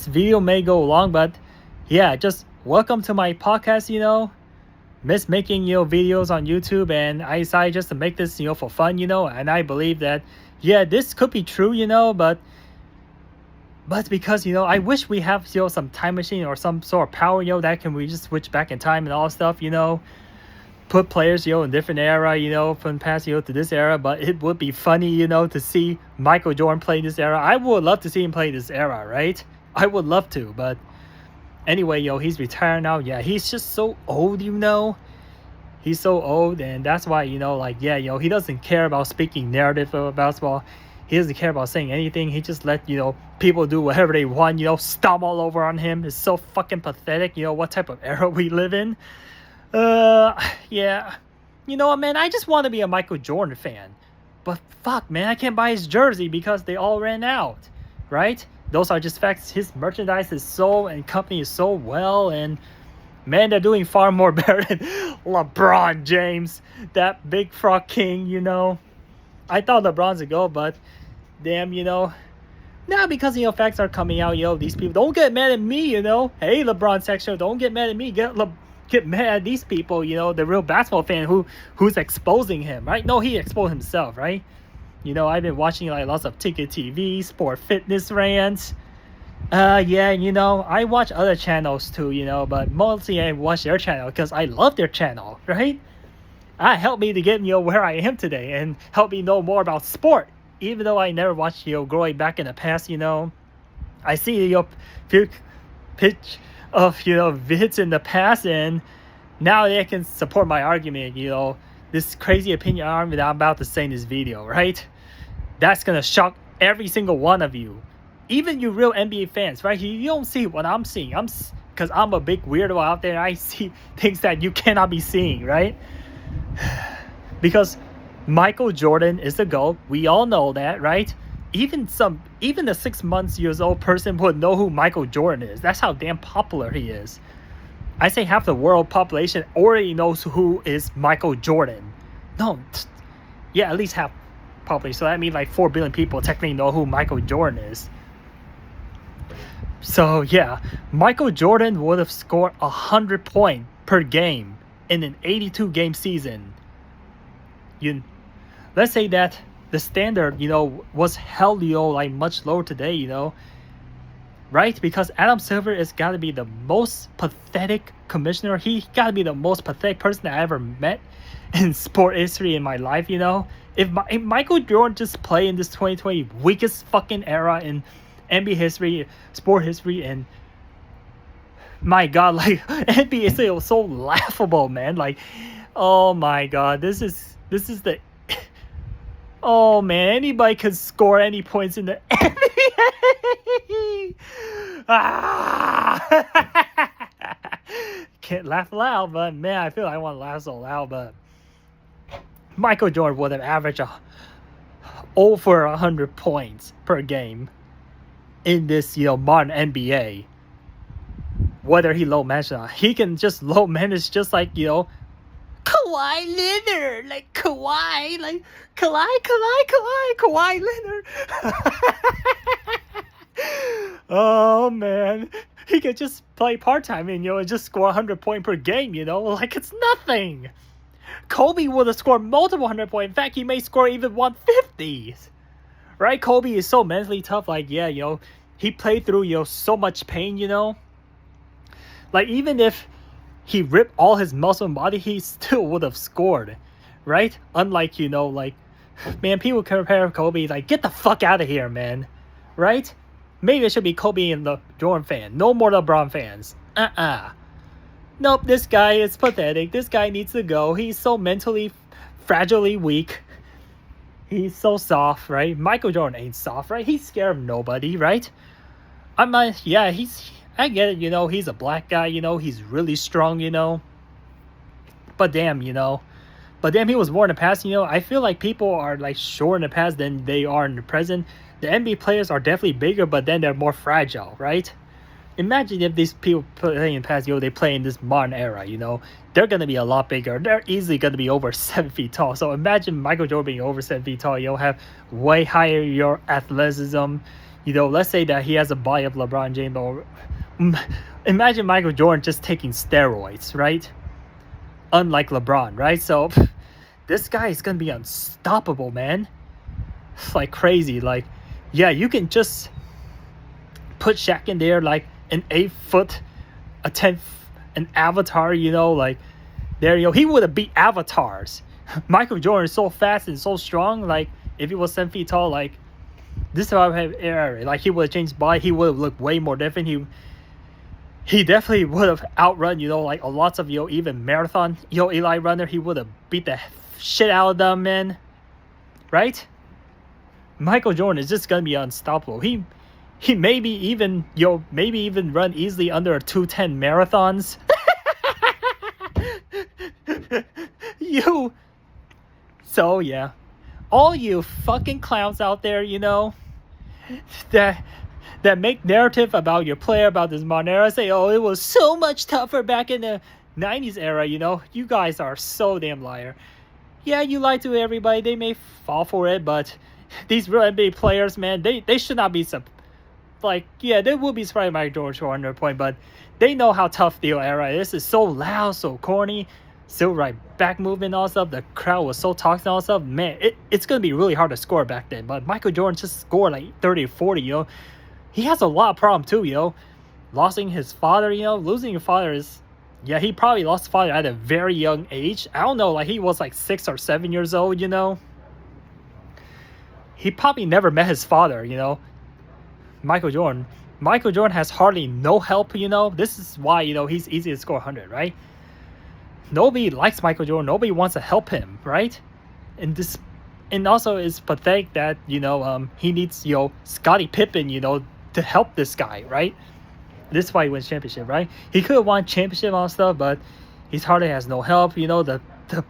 video may go long, but yeah, just welcome to my podcast, miss making, videos on YouTube, and I decided just to make this, for fun, and I believe that, yeah, this could be true, but because, I wish we have, some time machine or some sort of power, that can we just switch back in time and all stuff, put players, in different era, from past, to this era. But it would be funny, to see Michael Jordan play this era. I would love to see him play this era, right? I would love to, but anyway, he's retired now. Yeah, he's just so old, He's so old, and that's why, he doesn't care about speaking narrative of basketball. He doesn't care about saying anything. He just let, people do whatever they want, stomp all over on him. It's so fucking pathetic, what type of era we live in. Yeah. You know what, man? I just want to be a Michael Jordan fan. But fuck, man, I can't buy his jersey because they all ran out, right? Those are just facts. His merchandise is sold and company is so well, and man, they're doing far more better than LeBron James, that big frog king, I thought LeBron's a go, but damn, now because, facts are coming out, these people, don't get mad at me, Hey, LeBron sexual, don't get mad at me, get mad at these people, the real basketball fan who's exposing him, right? No, he exposed himself, right? I've been watching lots of Ticket TV, Sport Fitness rants. Yeah, I watch other channels too, but mostly I watch their channel because I love their channel, right? Helped me to get, where I am today and help me know more about sport. Even though I never watched, growing back in the past, I see, pitch of, vids in the past, and now they can support my argument, this crazy opinion that I'm about to say in this video, right? That's gonna shock every single one of you. Even you real NBA fans, right? You don't see what I'm seeing. Because I'm a big weirdo out there. I see things that you cannot be seeing, right? Because Michael Jordan is the GOAT. We all know that, right? Even the 6 months years old person would know who Michael Jordan is. That's how damn popular he is. I say half the world population already knows who is Michael Jordan. No, yeah, at least half population. So that means 4 billion people technically know who Michael Jordan is. So yeah, Michael Jordan would have scored 100 points per game in an 82 game season. Let's say that the standard, was held, much lower today, right? Because Adam Silver has got to be the most pathetic commissioner. He got to be the most pathetic person I ever met in sport history in my life, If Michael Jordan just played in this 2020 weakest fucking era in NBA history, sport history, and my God, NBA is so laughable, man. Oh my God, this is the oh man, anybody can score any points in the NBA. Can't laugh loud, but man, I feel I want to laugh so loud. But Michael Jordan would have averaged over 100 points per game in this, modern NBA. Whether he low manage or not, he can just low manage just like, Kawhi Leonard, Kawhi Leonard. Oh man, he could just play part-time and, and just score 100 points per game, it's nothing. Kobe would have scored multiple 100 points. In fact, he may score even 150. Right? Kobe is so mentally tough. He played through, so much pain, even if he ripped all his muscle and body, he still would have scored, right? Unlike, man, people compare Kobe, get the fuck out of here, man, right? Maybe it should be Kobe and the Jordan fan. No more LeBron fans. Nope, this guy is pathetic. This guy needs to go. He's so mentally, fragilely weak. He's so soft, right? Michael Jordan ain't soft, right? He's scared of nobody, right? I get it, he's a black guy, he's really strong, But damn, he was more in the past, I feel like people are short in the past than they are in the present. The NBA players are definitely bigger, but then they're more fragile, right? Imagine if these people play in the past, they play in this modern era, they're going to be a lot bigger. They're easily going to be over 7 feet tall. So imagine Michael Jordan being over 7 feet tall. Have way higher your athleticism, let's say that he has a body of LeBron James, or imagine Michael Jordan just taking steroids, right? Unlike LeBron, right? So this guy is gonna be unstoppable, man. It's like crazy. Like, yeah, you can just put Shaq in there, like an 8 foot, an avatar, like there, he would have beat avatars. Michael Jordan is so fast and so strong. Like, if he was 7 feet tall, like this type of era, like he would have changed body. He would have looked way more different. He definitely would have outrun, like a lots of, even marathon, Eli runner. He would have beat the shit out of them, man. Right? Michael Jordan is just gonna be unstoppable. He maybe even, run easily under a 2:10 marathons. So yeah, all you fucking clowns out there, that make narrative about your player, about this modern era, say, oh, it was so much tougher back in the 90s era, you guys are so damn liar. Yeah, you lie to everybody, they may fall for it, but these real NBA players, man, they should not be they will be surprised by George 100 point, but they know how tough the era is. It's so loud, so corny, still right back movement, all stuff. The crowd was so toxic, all stuff. Man, it's gonna be really hard to score back then. But Michael Jordan just scored like 30 or 40. He has a lot of problem too. Losing his father. Losing your father is, yeah, he probably lost his father at a very young age. I don't know, like he was like 6 or 7 years old. He probably never met his father. Michael Jordan has hardly no help. This is why he's easy to score 100, right? Nobody likes Michael Jordan. Nobody wants to help him, right? And also it's pathetic that he needs Scottie Pippen to help this guy, right? This is why he wins championship, right? He could have won championship and stuff, but he hardly has no help. The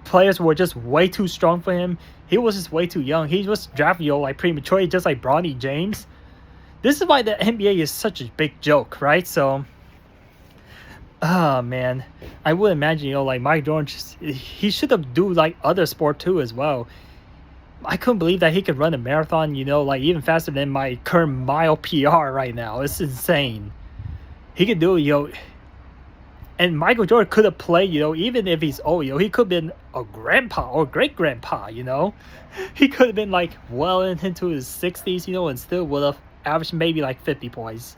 players were just way too strong for him. He was just way too young. He was drafted like prematurely, just like Bronny James. This is why the NBA is such a big joke, right? So, man, I would imagine, like Mike Jordan, he should have do like other sport too as well. I couldn't believe that he could run a marathon, like even faster than my current mile PR right now. It's insane. He could do it, And Michael Jordan could have played, even if he's old, he could have been a grandpa or great grandpa, He could have been like well into his 60s, and still would have averaged maybe like 50 points.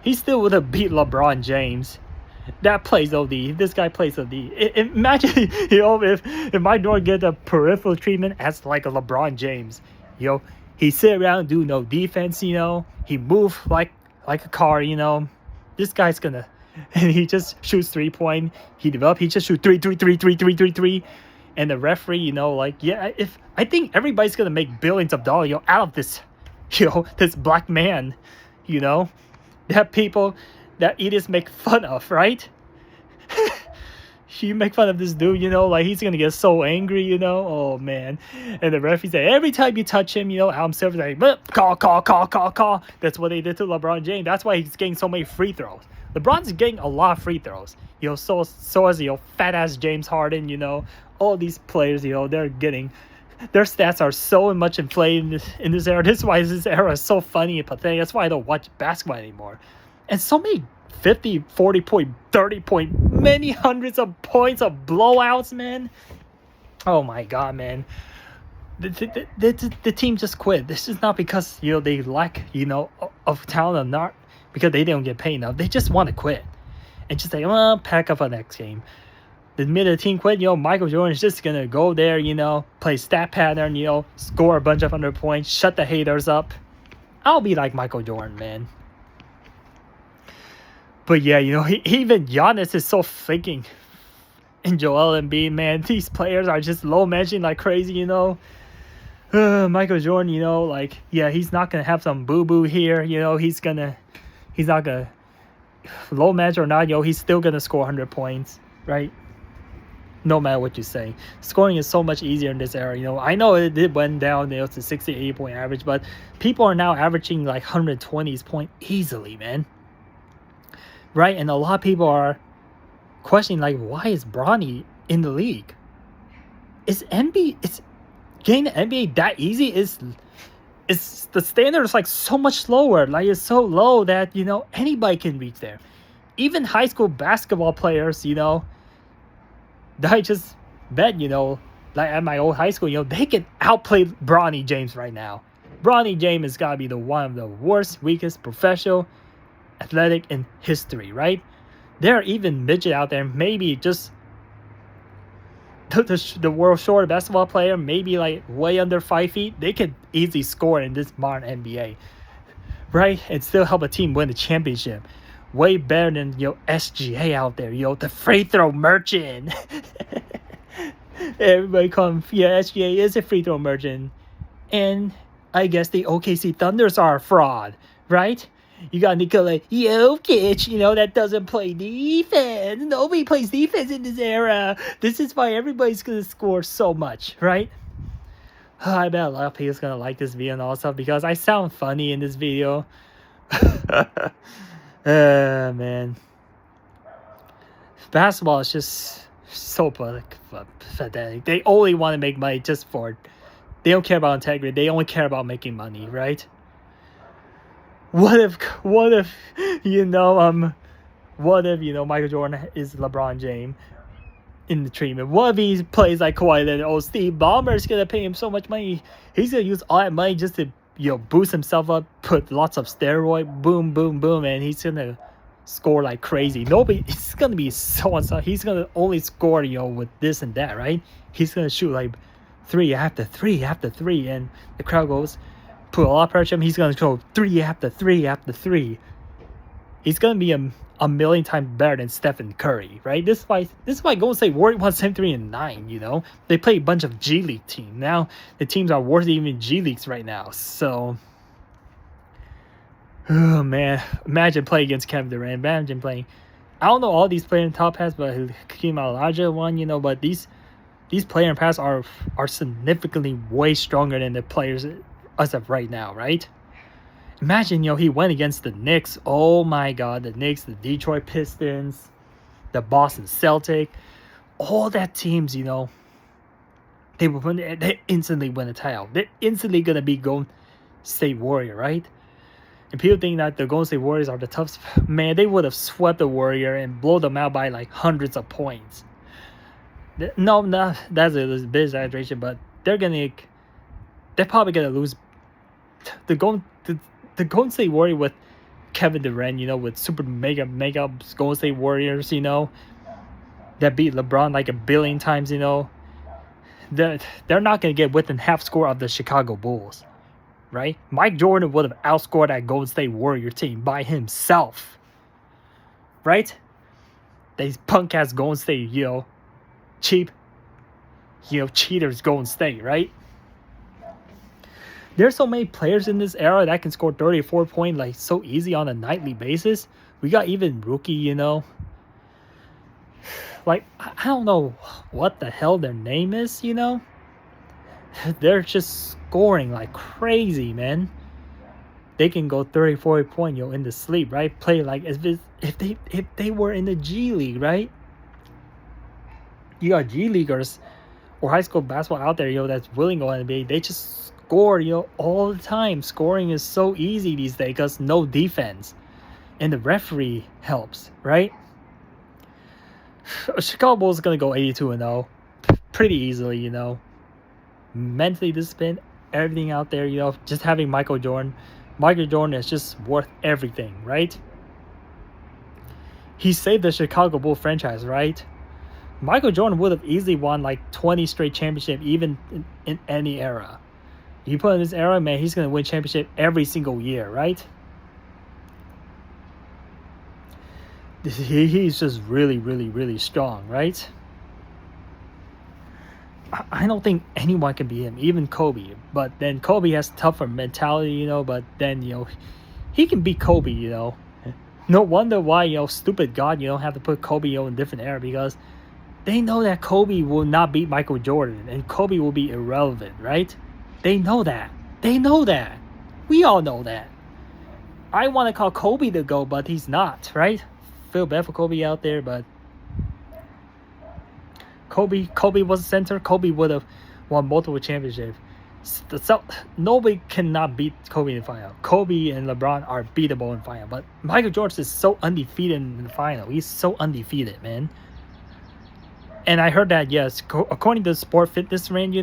He still would have beat LeBron James. That plays OD. This guy plays OD. Imagine, if Mike Jordan get the peripheral treatment as like a LeBron James. He sit around and do no defense, He move like a car, This guy's gonna, and he just shoots 3-point. He just shoot three. And the referee, I think everybody's gonna make billions of dollars, out of this, this black man, that people that idiots make fun of, right? You make fun of this dude, like he's gonna get so angry, oh man. And the referee say, every time you touch him, Adam Silver's like, call. That's what they did to LeBron James. That's why he's getting so many free throws. LeBron's getting a lot of free throws, so as fat ass James Harden, all these players, they're getting, their stats are so much inflated in this era. This is why this era is so funny and pathetic. That's why I don't watch basketball anymore. And so many 50, 40 point, 30 point, many hundreds of points of blowouts, man. Oh my god, man. The team just quit. This is not because they lack of talent or not because they don't get paid enough. They just want to quit and just say, well, pack up for next game. The minute the team quit, Michael Jordan is just gonna go there, play stat pattern, score a bunch of 100 points, shut the haters up. I'll be like Michael Jordan, man. But yeah, even Giannis is so faking. And Joel Embiid, man, these players are just low managing like crazy, Michael Jordan, he's not gonna have some boo-boo here, he's not gonna, low manage or not, he's still gonna score 100 points, right? No matter what you say. Scoring is so much easier in this era, I know it went down, to 60-80 point average, but people are now averaging like 120 point easily, man. Right? And a lot of people are questioning, like, why is Bronny in the league? Is getting the NBA that easy? it's the standard is like so much lower. Like it's so low that anybody can reach there. Even high school basketball players, that I just met, like at my old high school, they can outplay Bronny James right now. Bronny James has got to be one of the worst, weakest professional athletic in history, right? There are even midget out there, maybe just the world short basketball player, maybe like way under 5 feet, they could easily score in this modern NBA, right? And still help a team win the championship. Way better than SGA out there, the free throw merchant. Everybody call him, SGA is a free throw merchant. And I guess the OKC Thunders are a fraud, right? You got Nikola Jokic, that doesn't play defense. Nobody plays defense in this era. This is why everybody's going to score so much, right? I bet a lot of people are going to like this video and all stuff because I sound funny in this video. Man. Basketball is just so pathetic. They only want to make money just for it. They don't care about integrity. They only care about making money, right? What if Michael Jordan is LeBron James in the treatment? What if he plays like Kawhi Leonard? Steve Ballmer's gonna pay him so much money. He's gonna use all that money just to boost himself up, put lots of steroid, boom, boom, boom, and he's gonna score like crazy. It's gonna be so unstoppable. He's gonna only score with this and that, right? He's gonna shoot like 3 after 3 after 3, and the crowd goes, put a lot of pressure on him. He's going to go 3 after 3 after 3. He's going to be a million times better than Stephen Curry, right? This is why Golden State Warriors won 73-9, They play a bunch of G League teams. Now, the teams are worse than even G Leagues right now. So, oh, man. Imagine playing against Kevin Durant. Imagine playing. I don't know all these players in top pass, but Hakeem Olajuwon won, but these player and pass are significantly way stronger than the players as of right now, right? Imagine, he went against the Knicks. Oh my God, the Knicks, the Detroit Pistons, the Boston Celtics, all that teams, they instantly win a title. They're instantly gonna be Golden State Warrior, right? And people think that the Golden State Warriors are the toughest. Man, they would have swept the Warrior and blow them out by like hundreds of points. No, that's a bit exaggeration, but they're probably gonna lose. The Golden State Warrior with Kevin Durant, with super mega Golden State Warriors, that beat LeBron like a billion times, they're not gonna get within half score of the Chicago Bulls, right? Mike Jordan would have outscored that Golden State Warrior team by himself, right? These punk ass Golden State, cheap, cheaters Golden State, right? There's so many players in this era that can score 34 points like so easy on a nightly basis. We got even rookie, Like, I don't know what the hell their name is, They're just scoring like crazy, man. They can go 34 points, in the sleep, right? Play like as if they were in the G League, right? You got G Leaguers or high school basketball out there, that's willing to go NBA. They just score, all the time. Scoring is so easy these days because no defense. And the referee helps, right? Chicago Bulls is going to go 82-0 pretty easily, Mentally disciplined, everything out there, just having Michael Jordan. Michael Jordan is just worth everything, right? He saved the Chicago Bulls franchise, right? Michael Jordan would have easily won like 20 straight championships even in any era. You put in this era, man, he's going to win championship every single year, right? He's just really, really, really strong, right? I don't think anyone can beat him, even Kobe. But then Kobe has tougher mentality, but then, he can beat Kobe, No wonder why, stupid God, have to put Kobe, in a different era because they know that Kobe will not beat Michael Jordan and Kobe will be irrelevant, right? They know that. We all know that. I want to call Kobe the GOAT, but he's not, right? Feel bad for Kobe out there, but Kobe was a center. Kobe would have won multiple championships. So nobody cannot beat Kobe in the final. Kobe and LeBron are beatable in the final, but Michael Jordan is so undefeated in the final. He's so undefeated, man. And I heard that, yes, according to the Sport Fitness Range,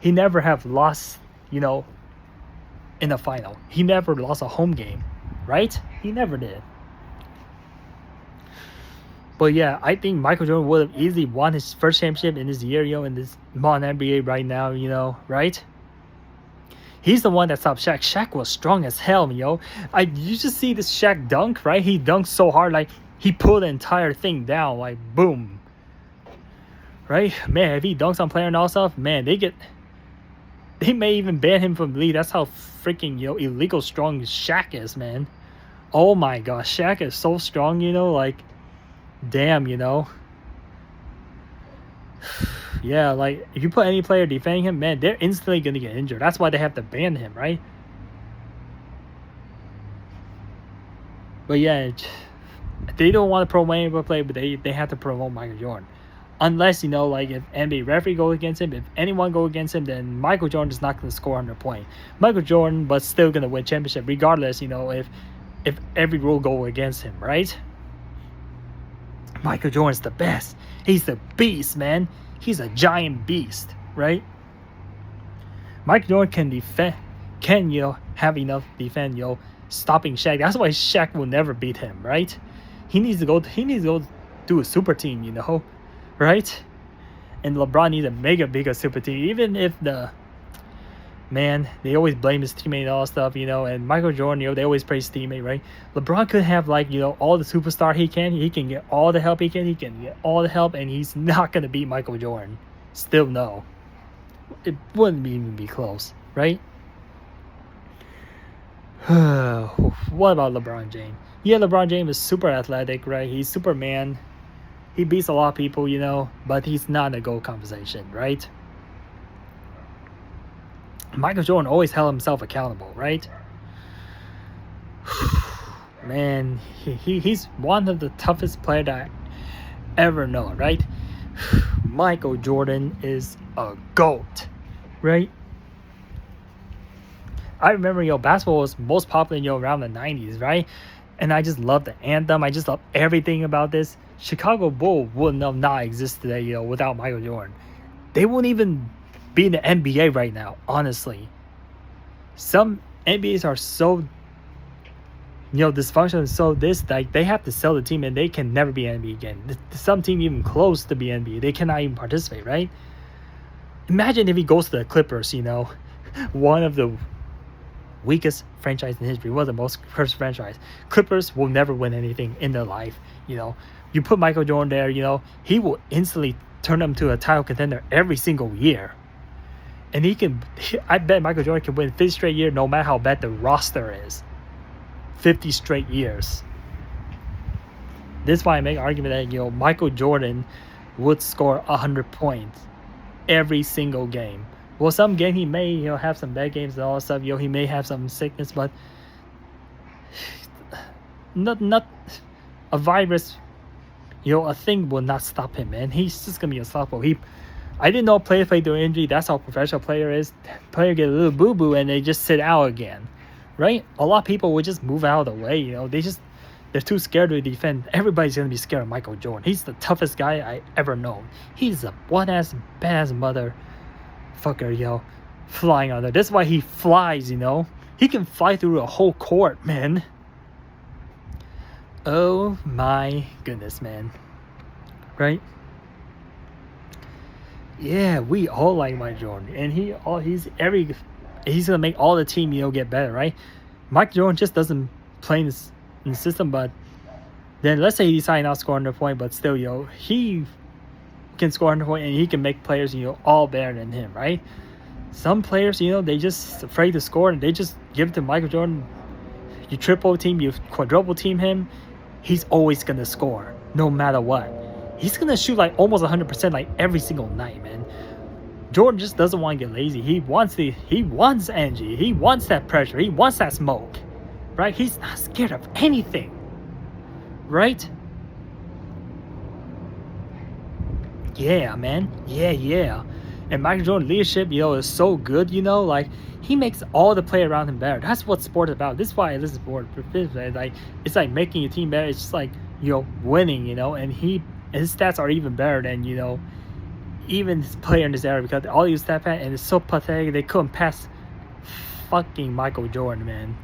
he never have lost, in the final. He never lost a home game, right? He never did. But yeah, I think Michael Jordan would have easily won his first championship in this year, in this modern NBA right now, right? He's the one that stopped Shaq. Shaq was strong as hell, you just see this Shaq dunk, right? He dunked so hard, like he pulled the entire thing down, like boom. Right? Man, if he dunks on player and all stuff, man, they may even ban him from the league. That's how freaking, illegal strong Shaq is, man. Oh my gosh, Shaq is so strong, like, damn, Yeah, like, if you put any player defending him, man, they're instantly going to get injured. That's why they have to ban him, right? But yeah, they don't want to promote any player, but they have to promote Michael Jordan. Unless, like, if NBA referee goes against him, if anyone goes against him, then Michael Jordan is not going to score 100 points. Michael Jordan, but still going to win championship, regardless, if every rule go against him, right? Michael Jordan's the best. He's the beast, man. He's a giant beast, right? Michael Jordan can defend, have enough defend, stopping Shaq. That's why Shaq will never beat him, right? He needs to go do a super team, right? And LeBron needs to make a bigger super team, even if they always blame his teammate and all that stuff, and Michael Jordan, they always praise his teammate, right? LeBron could have, like, all the superstar he can get all the help he can get all the help, and he's not going to beat Michael Jordan. Still no. It wouldn't even be close, right? What about LeBron James? Yeah, LeBron James is super athletic, right? He's Superman. He beats a lot of people, but he's not in a GOAT conversation, right? Michael Jordan always held himself accountable, right? Man, he's one of the toughest players that I ever know, right? Michael Jordan is a GOAT, right? I remember, basketball was most popular, around the 90s, right? And I just love the anthem. I just love everything about this. Chicago Bulls wouldn't have not exist today, without Michael Jordan. They wouldn't even be in the NBA right now, honestly. Some NBAs are so, dysfunctional, so like they have to sell the team and they can never be NBA again. Some team even close to be NBA, they cannot even participate, right? Imagine if he goes to the Clippers, one of the weakest franchise in history, one of the most cursed franchise. Clippers will never win anything in their life, You put Michael Jordan there, he will instantly turn them to a title contender every single year. And I bet Michael Jordan can win 50 straight years no matter how bad the roster is. 50 straight years. This is why I make an argument that, Michael Jordan would score 100 points every single game. Well, some game he may, have some bad games and all that stuff. He may have some sickness, but not a virus, a thing will not stop him, man. He's just going to be unstoppable. I didn't know players play through injury. That's how a professional player is. Player get a little boo-boo and they just sit out again, right? A lot of people would just move out of the way, they're too scared to defend. Everybody's going to be scared of Michael Jordan. He's the toughest guy I ever known. He's a one-ass, badass motherfucker, flying out there. That's why he flies, He can fly through a whole court, man. Oh my goodness, man. Right? Yeah, we all like Mike Jordan, and he's gonna make all the team get better, right? Mike Jordan just doesn't play in the system, but then let's say he decided not to score 100 points, but still, he can score 100 points and he can make players, all better than him, right? Some players, they just afraid to score and they just give it to Michael Jordan. You triple team, you quadruple team him, he's always gonna score, no matter what. He's going to shoot like almost 100% like every single night, man. Jordan just doesn't want to get lazy. He wants energy. He wants that pressure. He wants that smoke, right? He's not scared of anything, right? Yeah, man. Yeah. And Michael Jordan leadership, is so good, like he makes all the play around him better. That's what sport is about. This is why I listen to sport. Like it's like making your team better. It's just like winning, and his stats are even better than even his player in this era because all these stat pad and it's so pathetic they couldn't pass fucking Michael Jordan, man.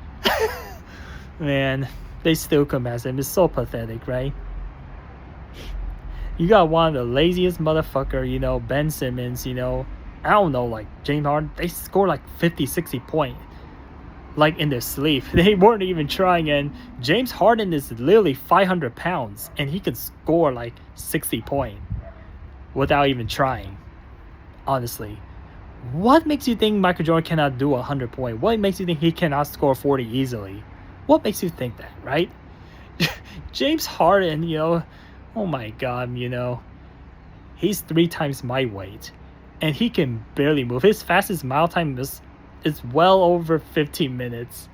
Man, they still couldn't pass him. It's so pathetic, right? You got one of the laziest motherfucker, Ben Simmons, I don't know, like James Harden, they score like 50, 60 points. Like in their sleep. They weren't even trying, and James Harden is literally 500 pounds and he can score like 60 points without even trying. Honestly. What makes you think Michael Jordan cannot do 100 points? What makes you think he cannot score 40 easily? What makes you think that, right? James Harden, oh my god, he's 3 times my weight and he can barely move. His fastest mile time is well over 15 minutes.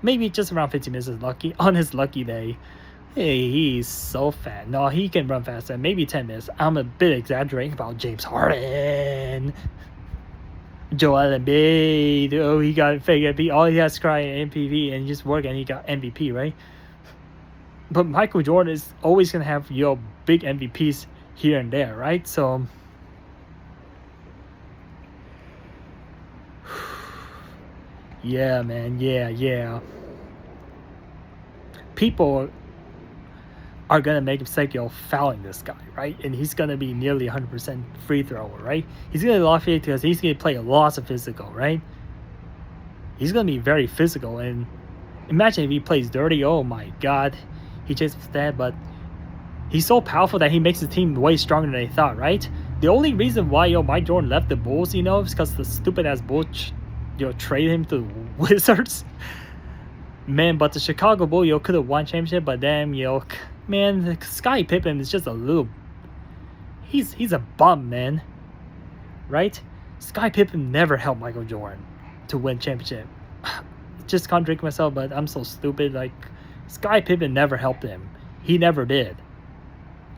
Maybe just around 15 minutes is lucky on his lucky day. Hey, he's so fat. No, he can run faster. Maybe 10 minutes. I'm a bit exaggerating about James Harden. Joel Embiid. Oh, he got fake MVP. All he has to cry MPV and just work and he got MVP, right? But Michael Jordan is always going to have big MVPs here and there, right? So yeah, man. Yeah. People are going to make a mistake fouling this guy, right? And he's going to be nearly 100% free thrower, right? He's going to love it because he's going to play lots of physical, right? He's going to be very physical. And imagine if he plays dirty. Oh, my God. He chases that, but he's so powerful that he makes the team way stronger than they thought, right? The only reason why, Mike Jordan left the Bulls, is because the stupid-ass Bulls, traded him to the Wizards. Man, but the Chicago Bulls, could have won championship, but then, man, Scottie Pippen is just a little... He's a bum, man. Right? Scottie Pippen never helped Michael Jordan to win championship. Just contradict myself, but I'm so stupid. Like, Scottie Pippen never helped him. He never did.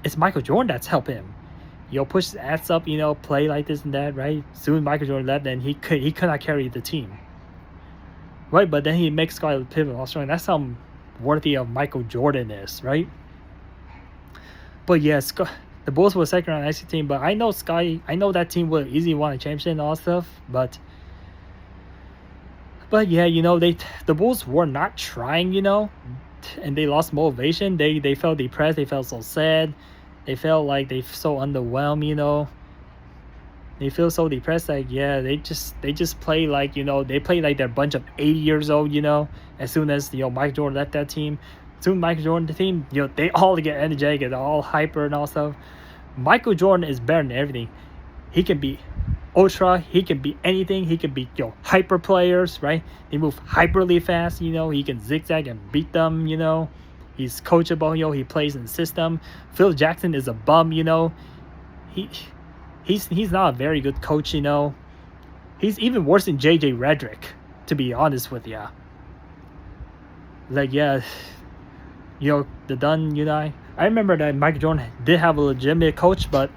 It's Michael Jordan that's helped him. Push his ass up, play like this and that, right? Soon Michael Jordan left, then he could not carry the team. Right? But then he makes Scottie Pippen all strong. That's how worthy of Michael Jordan is, right? But yes, the Bulls were second round IC team, but I know that team would easily won a championship and all stuff, but yeah, the Bulls were not trying, and they lost motivation. They felt depressed. They felt so sad. They felt like they so underwhelmed. They feel so depressed. Like they just play like they play like they're a bunch of 80 years old. As soon as Michael Jordan left that team, soon Michael Jordan the team, they all get energetic and all hyper and all stuff. Michael Jordan is better than everything. He can be ultra. He can be anything. He can be hyper players, right? They move hyperly fast. He can zigzag and beat them. He's coachable. He plays in the system. Phil Jackson is a bum. He's not a very good coach. He's even worse than JJ Redick, to be honest with you. Like the done. I remember that Michael Jordan did have a legitimate coach, but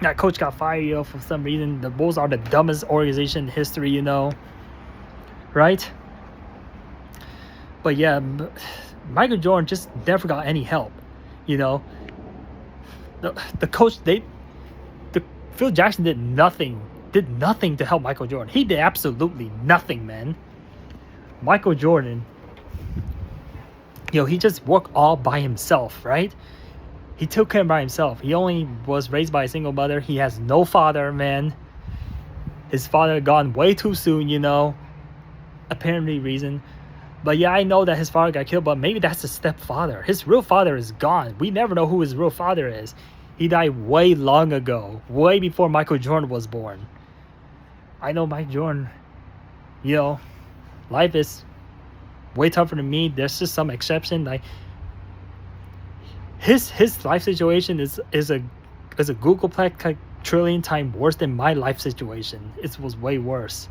that coach got fired, for some reason. The Bulls are the dumbest organization in history, right? But yeah, Michael Jordan just never got any help, The coach, Phil Jackson did nothing to help Michael Jordan. He did absolutely nothing, man. Michael Jordan, he just worked all by himself, right? He took care by himself. He only was raised by a single mother. He has no father, man. His father gone way too soon, apparently reason. But yeah, I know that his father got killed, but maybe that's his stepfather. His real father is gone. We never know who his real father is. He died way long ago, way before Michael Jordan was born. I know Mike Jordan, life is way tougher than me. There's just some exception. Like his life situation is a Googleplex trillion times worse than my life situation. It was way worse,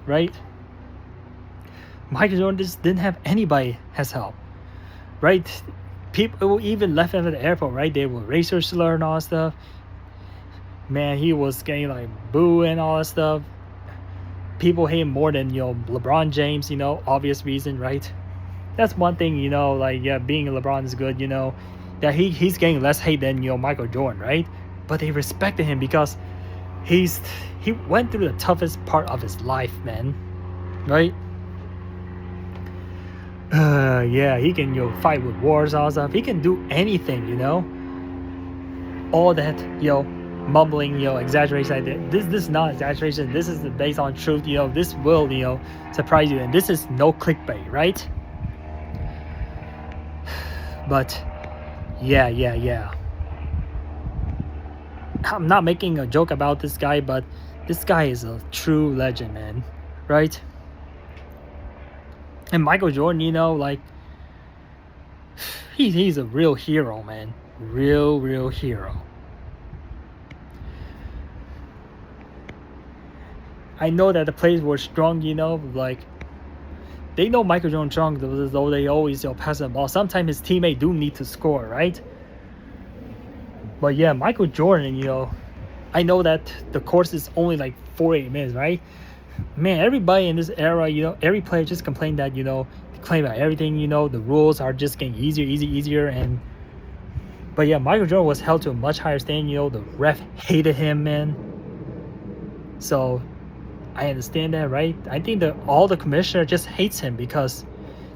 right? Michael Jordan just didn't have anybody as help, right? People even left him at the airport, right? They were racial slur and all that stuff. man, he was getting like boo and all that stuff. People hate him more than LeBron James. Obvious reason, right? That's one thing. Like yeah, being LeBron is good. That he's getting less hate than Michael Jordan, right? But they respected him because he went through the toughest part of his life, man, right? Yeah, he can fight with wars, all stuff. He can do anything, all that mumbling, exaggeration. This is not exaggeration. This is based on truth. This will surprise you, and this is no clickbait, right? But yeah. I'm not making a joke about this guy, but this guy is a true legend, man, right? And Michael Jordan, like he's a real hero, man. Real hero. I know that the players were strong, like they know Michael Jordan strong, though they always pass the ball. Sometimes his teammate do need to score, right? But yeah, Michael Jordan, I know that the course is only like 48 minutes, right? Man, everybody in this era, every player just complained that, they claim about everything, the rules are just getting easier. But yeah, Michael Jordan was held to a much higher standard, the ref hated him, man. So I understand that, right? I think that all the commissioner just hates him because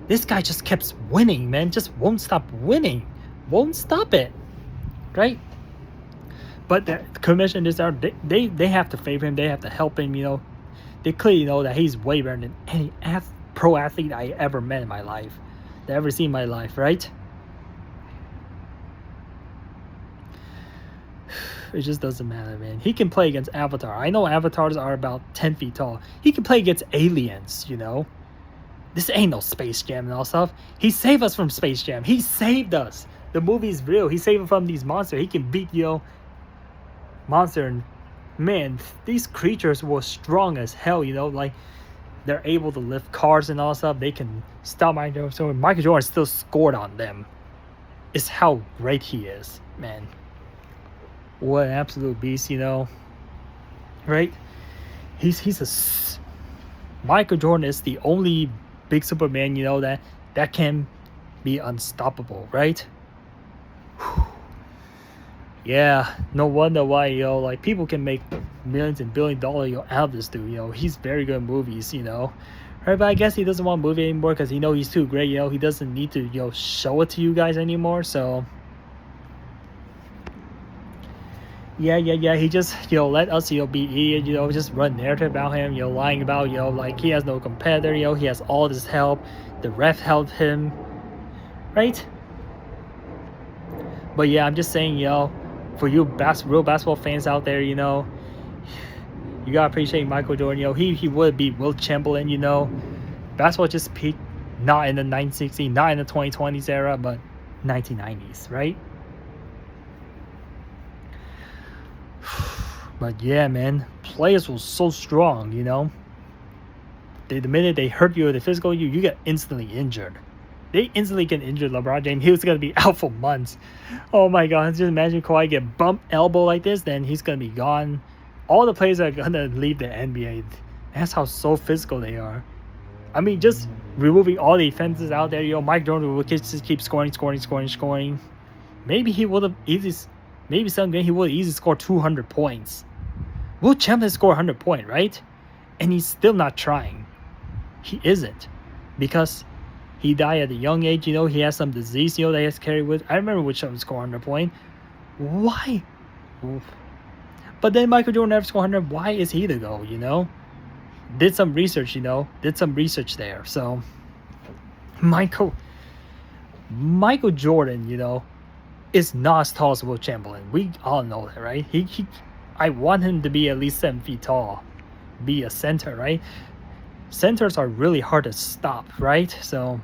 this guy just keeps winning, man. Just won't stop winning. Won't stop it, right? But the commissioner, they have to favor him. They have to help him, They clearly know that he's way better than any pro athlete I ever met in my life. That I ever seen in my life, right? It just doesn't matter, man. He can play against Avatar. I know avatars are about 10 feet tall. He can play against aliens, This ain't no Space Jam and all stuff. He saved us from Space Jam. He saved us. The movie's real. He saved us from these monsters. He can beat, monster. And man, these creatures were strong as hell, like they're able to lift cars and all stuff. They can stop Michael Jordan. So Michael Jordan still scored on them. It's how great he is, man. What an absolute beast, right? Michael Jordan is the only big Superman, that can be unstoppable, right? Yeah, no wonder why, like people can make millions and $billions, out of this dude, he's very good at movies, right? But I guess he doesn't want a movie anymore because he's too great, he doesn't need to, show it to you guys anymore, so yeah, he just, let us, be idiot, just run narrative about him, lying about, like he has no competitor, he has all this help, the ref helped him, right? But yeah, I'm just saying, for you real basketball fans out there, you gotta appreciate Michael Jordan, he would be Wilt Chamberlain, basketball just peaked, not in the 1960s, not in the 2020s era, but 1990s, right? But yeah, man, players were so strong, the minute they hurt you or they physical you get instantly injured. They instantly get injured. LeBron James, he was going to be out for months. Oh my God, just imagine Kawhi get bumped elbow like this, then he's going to be gone. All the players are going to leave the NBA. That's how so physical they are. I mean, just removing all the offenses out there, Mike Jordan will just keep scoring. Maybe he would have someday he would easily score 200 points. Wilt Chamberlain score 100 points, right? And he's still not trying. He isn't. Because he died at a young age, he has some disease, that he has carried with. I remember which one scored 100 points. Why? But then Michael Jordan never scored 100. Why is he the GOAT, Did some research, there. So, Michael Jordan, is not as tall as Wilt Chamberlain. We all know that, right? I want him to be at least 7 feet tall. Be a center, right? Centers are really hard to stop, right? So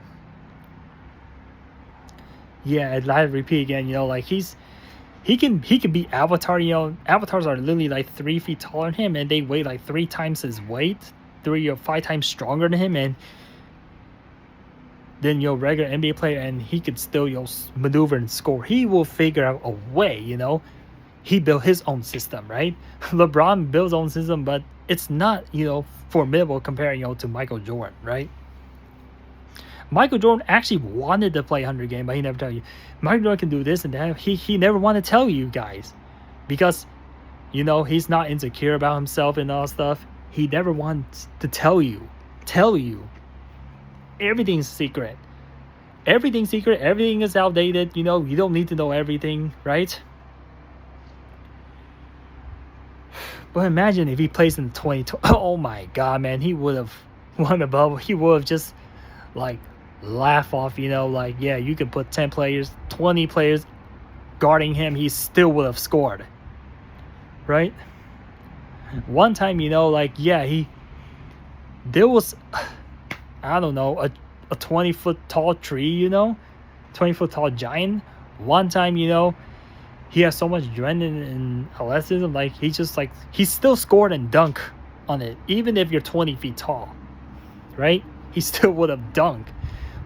yeah, I repeat again, like he can beat Avatar, Avatars are literally like 3 feet taller than him and they weigh like 3 times his weight, 3 or 5 times stronger than him, and then regular NBA player, and he could still maneuver and score. He will figure out a way, he built his own system, right? LeBron built his own system, but it's not, formidable comparing, to Michael Jordan, right? Michael Jordan actually wanted to play 100 game, but he never tell you. Michael Jordan can do this and that. He never want to tell you guys because, he's not insecure about himself and all stuff. He never wants to tell you. Everything's secret. Everything's secret. Everything is outdated. You don't need to know everything, right? But imagine if he plays in 2020. Oh my God, man. He would have won a bubble. He would have just laugh off, yeah, you could put 10 players, 20 players guarding him. He still would have scored, right? One time, there was, I don't know, a 20-foot tall tree, 20-foot tall giant. One time, he has so much adrenaline and athleticism, he still scored and dunk on it, even if you're 20 feet tall, right? He still would have dunked.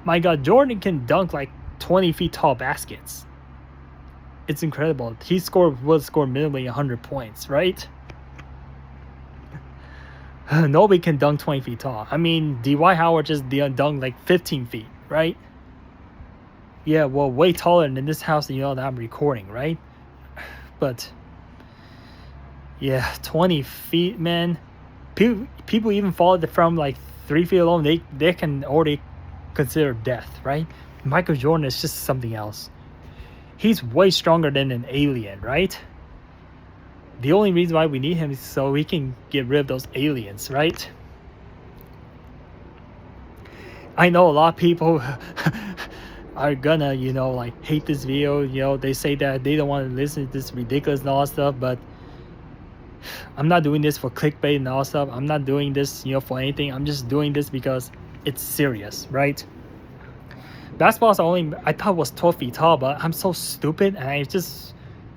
My God, Jordan can dunk 20 feet tall baskets. It's incredible. He would score minimally 100 points, right? Nobody can dunk 20 feet tall. I mean, Dwight Howard just dunked 15 feet, right? Yeah, well, way taller than this house that I'm recording, right? But yeah, 20 feet, man. People even fall from 3 feet alone. They can already consider death, right? Michael Jordan is just something else. He's way stronger than an alien, right? The only reason why we need him is so we can get rid of those aliens, right? I know a lot of people are gonna, hate this video. They say that they don't want to listen to this ridiculous and all that stuff, but I'm not doing this for clickbait and all stuff. I'm not doing this, for anything. I'm just doing this because it's serious, right? Basketball's I thought was 12 feet tall, but I'm so stupid and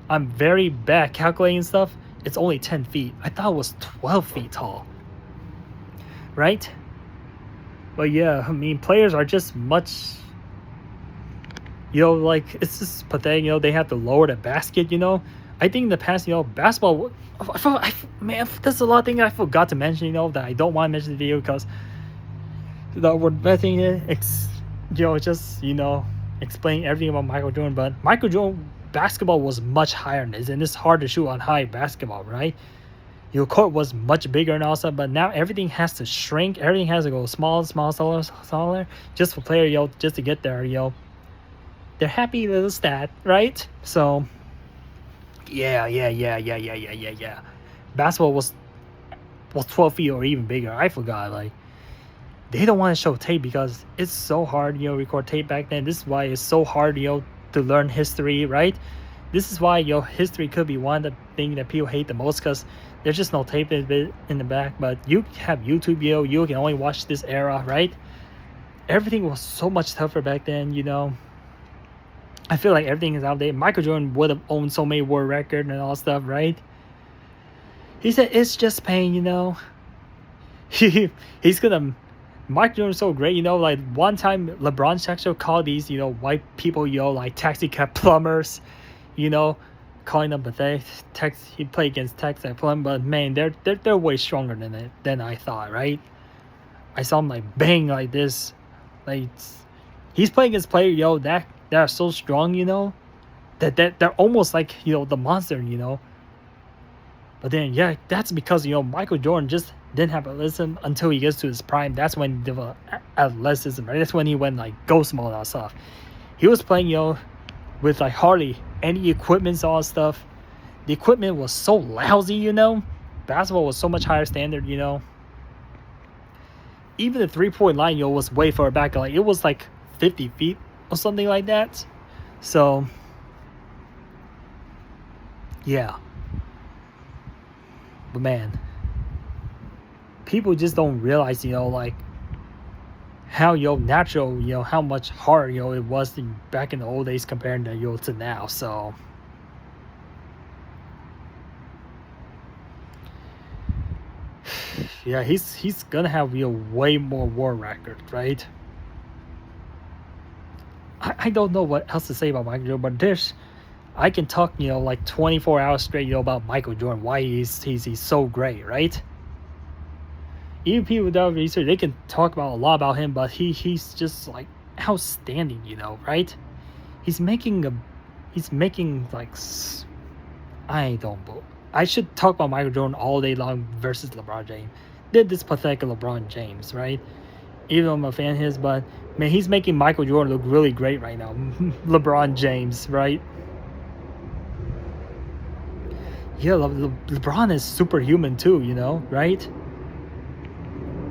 I'm very bad calculating stuff. It's only 10 feet. I thought it was 12 feet tall, right? But yeah, I mean, players are just much, it's just pathetic. They have to lower the basket, I think in the past, basketball, man, there's a lot of things I forgot to mention, that I don't want to mention in the video because we're betting it, explain everything about Michael Jordan. But Michael Jordan basketball was much higher than this, and it's hard to shoot on high basketball, right? Your court was much bigger and all stuff, but now everything has to shrink. Everything has to go smaller, just for player, just to get there, They're happy with the stat, right? So, yeah. Basketball was 12 feet or even bigger. I forgot, they don't want to show tape because it's so hard, record tape back then. This is why it's so hard, to learn history, right? This is why, history could be one of the things that people hate the most because there's just no tape in the back. But you have YouTube, you can only watch this era, right? Everything was so much tougher back then, I feel like everything is outdated. Michael Jordan would have owned so many world records and all stuff, right? He said, it's just pain, He's gonna... Michael Jordan's so great, one time LeBron James called these, white people, taxi cab plumbers, calling them pathetic. He played against taxi cab plumbers, but man, they're way stronger than I thought, right? I saw him bang like this, he's playing against players, that are so strong, that they're almost the monster, But then, yeah, that's because, Michael Jordan just didn't have athleticism until he gets to his prime. That's when he developed athleticism, right? That's when he went, ghost mode and stuff. He was playing, with, hardly any equipment and all stuff. The equipment was so lousy, Basketball was so much higher standard, Even the three-point line, was way far back. It was, 50 feet or something like that. So, yeah. But man, people just don't realize, how natural, how much harder, it was back in the old days compared to to now. So yeah, he's gonna have way more war records, right? I don't know what else to say about Michael Jordan, but I can talk, like 24 hours straight, about Michael Jordan, why he's so great, right? Even people without research, they can talk about a lot about him, but he's just like outstanding, right? He's making like I should talk about Michael Jordan all day long versus LeBron James. Did this pathetic LeBron James, right? Even though I'm a fan of his, but man, he's making Michael Jordan look really great right now. LeBron James, right? Yeah, LeBron is superhuman too, right?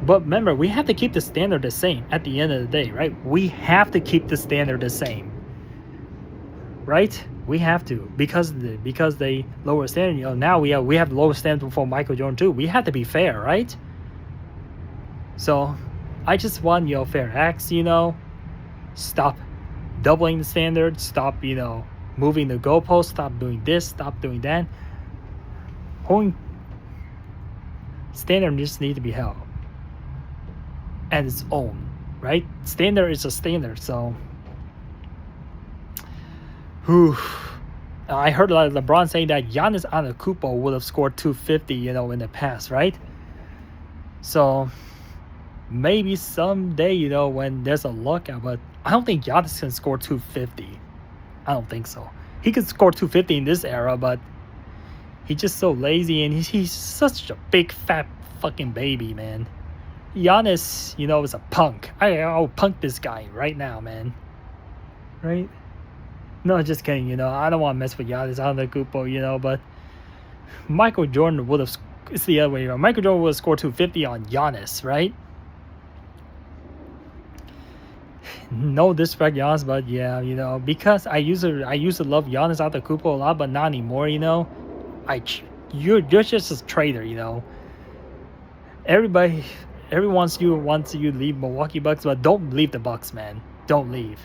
But remember, we have to keep the standard the same at the end of the day, right? We have to keep the standard the same, right? We have to, because they lower standard. Now we have the lowest standard for Michael Jordan too. We have to be fair, right? So, I just want fair acts. Stop doubling the standard. Stop moving the goalpost. Stop doing this. Stop doing that. Standard just need to be held at its own, right? Standard is a standard. So, I heard LeBron saying that Giannis Antetokounmpo would have scored 250, in the past, right? So maybe someday, when there's a lockout, but I don't think Giannis can score 250. I don't think so. He could score 250 in this era, but he's just so lazy, and he's such a big fat fucking baby, man. Giannis, is a punk. I'll punk this guy right now, man. Right? No, just kidding. I don't want to mess with Giannis Antetokounmpo, but Michael Jordan would have. It's the other way around. Michael Jordan would have scored 250 on Giannis, right? No disrespect Giannis, but yeah, because I used to love Giannis Antetokounmpo a lot, but not anymore. You're just a traitor. Everyone wants you to leave Milwaukee Bucks, but don't leave the Bucks, man. Don't leave.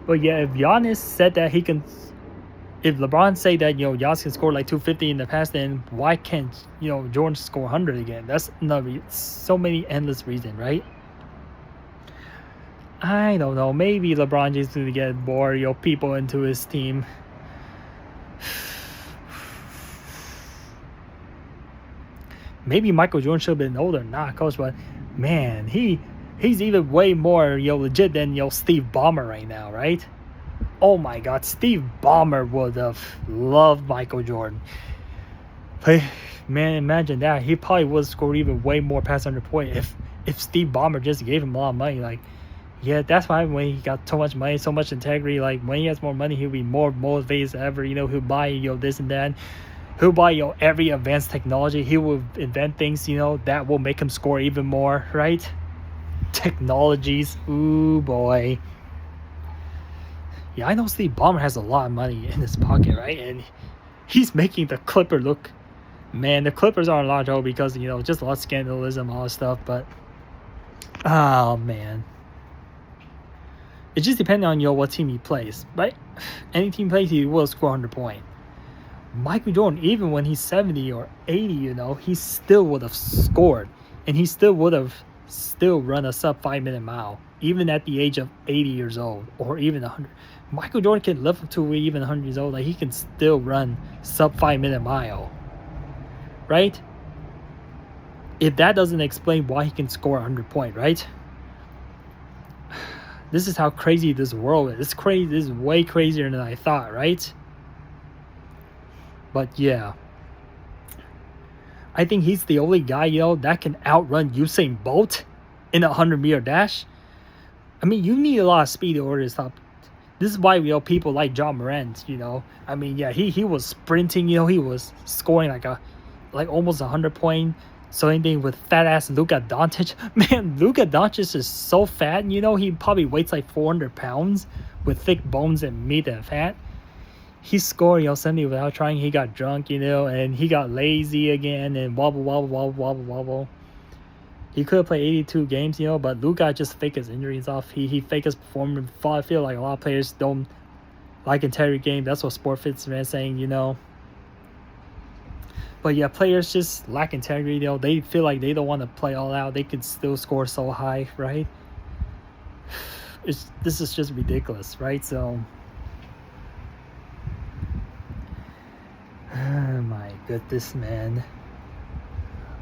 But yeah, if Giannis said that if LeBron say that Giannis can score like 250 in the past, then why can't Jordan score 100 again? That's so many endless reasons, right? I don't know. Maybe LeBron just need to get more people into his team. Maybe Michael Jordan should have been older, not coach, but man, he's even way more legit than Steve Ballmer right now, right? Oh my God, Steve Ballmer would have loved Michael Jordan. But man, imagine that. He probably would score even way more past 100 points if Steve Ballmer just gave him a lot of money. Like, yeah, that's why when he got so much money, so much integrity, like when he has more money, he'll be more motivated than ever. He'll buy this and that. He'll buy every advanced technology. He will invent things that will make him score even more, right? Technologies, ooh boy. Yeah, I know Steve Ballmer has a lot of money in his pocket, right? And he's making the Clippers look, man, the Clippers are in a lot of trouble because just a lot of scandalism, all that stuff. But oh man, it just depends on what team he plays, right? Any team plays, he will score 100 points. Michael Jordan, even when he's 70 or 80, he still would have scored, and he still would have run a sub 5-minute mile, even at the age of 80 years old or even 100. Michael Jordan can live up to even 100 years old. Like, he can still run sub 5-minute mile, right? If that doesn't explain why he can score 100 points, right? This is how crazy this world is. It's crazy. This is way crazier than I thought, right? But yeah, I think he's the only guy, that can outrun Usain Bolt in a 100-meter dash. I mean, you need a lot of speed in order to stop. This is why people like Ja Morant. I mean, yeah, he was sprinting. He was scoring like almost 100 points. So anything with fat ass Luka Doncic. Man, Luka Doncic is so fat. He probably weighs like 400 pounds with thick bones and meat and fat. He scored 70 without trying. He got drunk, and he got lazy again and wobble. He could have played 82 games, but Luka just faked his injuries off. He faked his performance. I feel like a lot of players don't like integrity game. That's what SportFit's been saying, But yeah, players just lack integrity. They feel like they don't want to play all out. They could still score so high, right? This is just ridiculous, right? So Oh my goodness, man.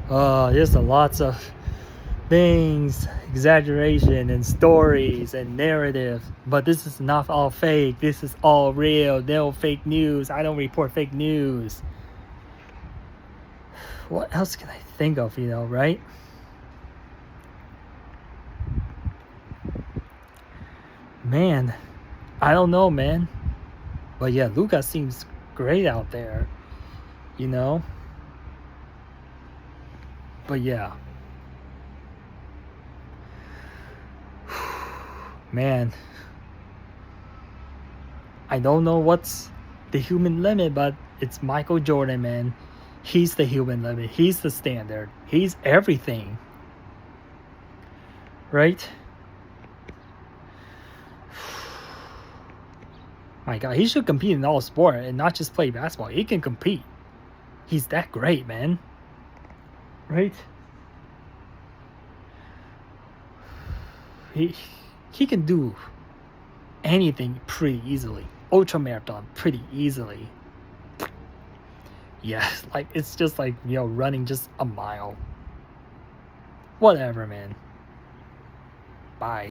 There's a lots of things, exaggeration and stories and narrative, but this is not all fake. This is all real. No fake news. I don't report fake news. What else can I think of, right? Man, I don't know, man. But yeah, Luka seems great out there, you know? But yeah. Man, I don't know what's the human limit, but it's Michael Jordan, man. He's the human limit. He's the standard. He's everything. Right? My God, he should compete in all sport and not just play basketball. He can compete. He's that great, man. Right? He can do anything pretty easily. Ultra marathon pretty easily. Yes, like it's just like, running just a mile. Whatever, man. Bye.